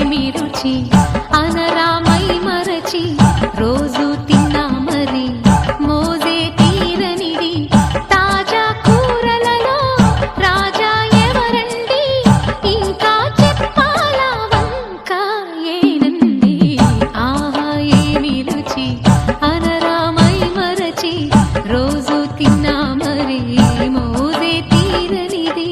ఏమి రుచి అనరామై మరచి రోజు తిన్నా మరి మోజే తీరనిది తాజా కూరలలో రాజా ఎవరండి ఇంకా చెప్పాలా వంక ఏనండి ఆహా ఏమి రుచి అనరామై మరచి రోజు తిన్నా మరి మోజే తీరనిది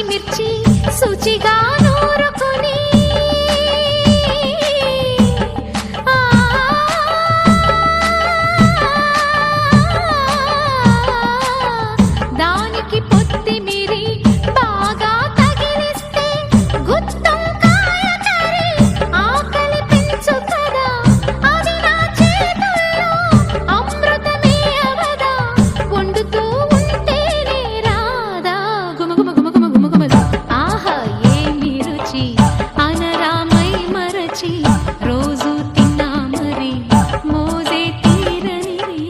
మిర్చి శుచిగా నూరుకొని దానికి పొత్తి మీరి బాగా తగిలిస్తే గుత్తం కాయ కర్రీ ఆకలి పెంచు కదా అది నా చేతుల్లో అమృతమే అవదా వండుతూ ఉంటేనే రాదా గుమగుమ ఆహా ఏమి రుచి అనరామై మరచి రోజు తిన్నా మరి మోజే తీరనిది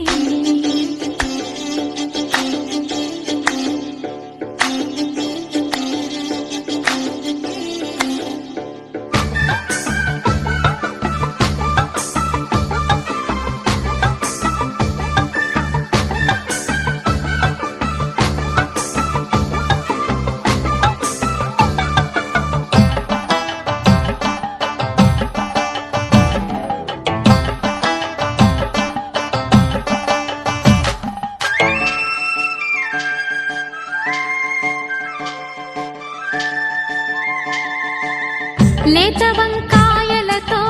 లేత వంకాయలతో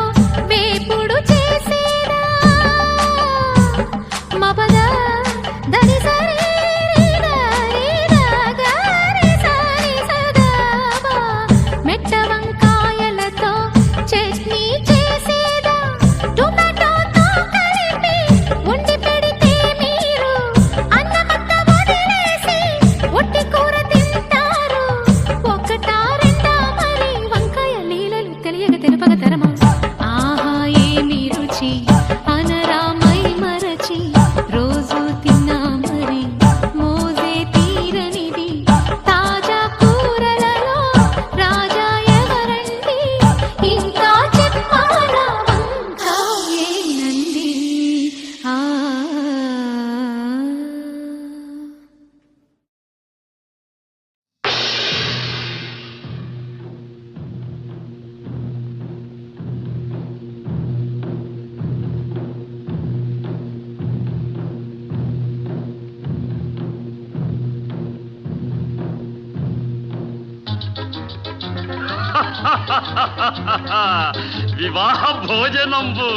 వేపుడు చేసేదా మబద దరి సరి గరి సరి సదాబా మెట్ట వంకాయలతో చట్నీ చేసేదా టొమాటోతో కలిపి వండి పెడితే మీరు అన్నమత్త వదిలేసి ఒట్టి కూర తింటారు ఒకటా రెండా మరి వంకాయ లీలలు తెలియక తెలుపక తరమా ఆహా ఏమి రుచి అనరామై మరచి రోజు తిన్నా మరి మోజే తీరనిది తాజా కూరలలో రాజా ఎవరండి ఇంకా చెప్పాలా వంక ఏనండి ఆ వివాహ భోజనంబు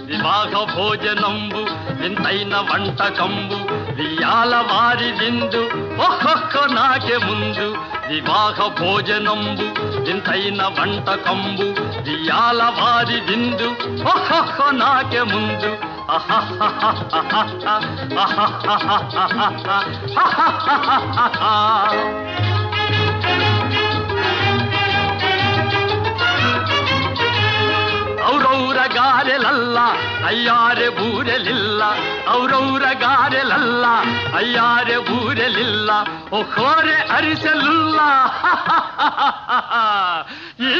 వివాహ భోజనంబు వింతైన వంటకంబు వియాల వారి విందు ఒక్కొక్క నాకే ముందు వివాహ భోజనంబు వింతైన వంటకంబు వియాల వారి విందు ఒక్కొక్క నాకే ముందు ಔರೌರ ಗಾರೆಲಲ್ಲ ಅಯ್ಯಾರೆ ಬೂರೆಲಿಲ್ಲ ಔರೌರ ಗಾರೆಲಲ್ಲ ಅಯ್ಯಾರೆ ಬೂರೆಲಿಲ್ಲ ಒಖೋರೆ ಅರಿಸಲಿಲ್ಲ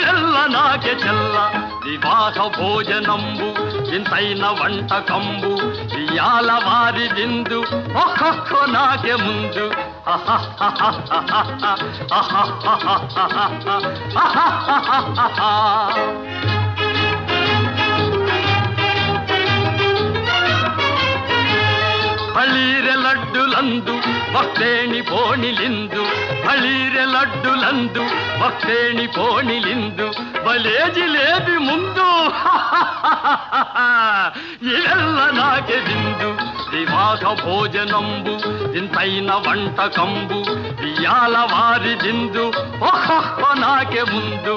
ಎಲ್ಲ ನಾಗೆ ಚೆಲ್ಲ ವಿವಾಹ ಭೋಜನಂಬು ಇಂತೈನ వంటకంబు వియాల వారి విందు ఒక్కొక్క నాకే ముందు ಬಳೀರೆ ಲಡ್ಡುಲಂದು ಭಕ್ತೇಣಿ ಪೋಣಿಲಿಂದು ಬಳೀರೆ ಲಡ್ಡುಲಂದು ಭಕ್ತೇಣಿ ಪೋಣಿಲಿಂದು ಬಲೇ ಜಿಲೇಬಿ ಮುಂದು ಇವೆಲ್ಲ ನಾಗೆ ಬಿಂದು వివాహ భోజనంబు ఇంతైన వంటకంబు ఇయాల వారి దిందు ఓహో నాకే ముందు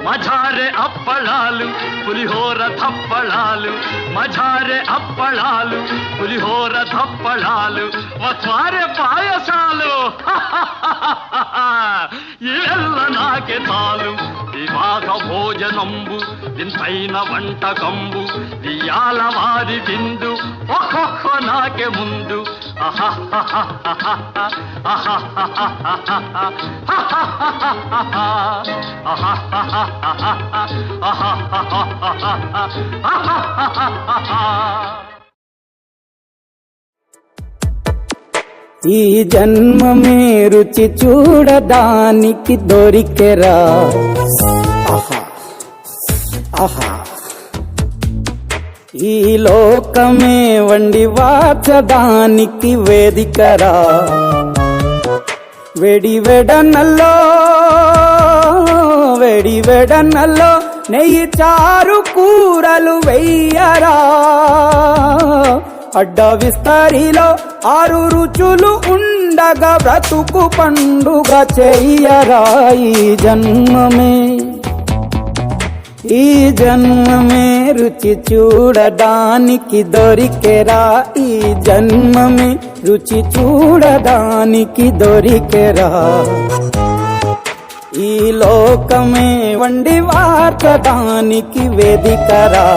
మజారే అప్పళాలు పులిహోర తప్పళాలు మజారే అప్పళాలు పులిహోర తప్పళాలు మస్వారే పాయసాలు ఇవెల్ల నాకే చాలు వివాహ భోజనంబు ఇంతైన వంటకంబు ఇయాల వారి విందు ఒక్కొక్క నాకే ముందు ఈ జన్మమే రుచి చూడడానికి దొరికెరా ఆహా ఆహా ఈ లోకమే వండి వాచడానికి వేదికరా వెడి వెడనల్లో నెయ్యి చారు కూరలు వెయ్యరా అడ్డ విస్తరిలో 6 రుచులు ఉండగా బ్రతుకు పండుగ చెయ్యరా ఈ జన్మమే రుచి చూడడానికి దొరికెరా ఈ జన్మమే రుచి చూడడానికి దొరికెరా ఈ లోకమే వండి వార్చడానికి వేదికరా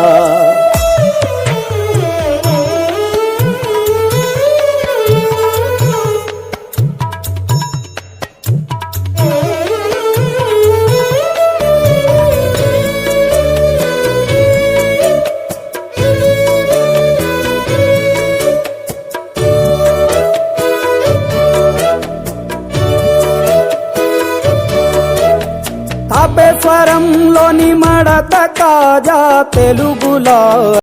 తాపేశ్వరంలోని మడత కాజా తెలుగులో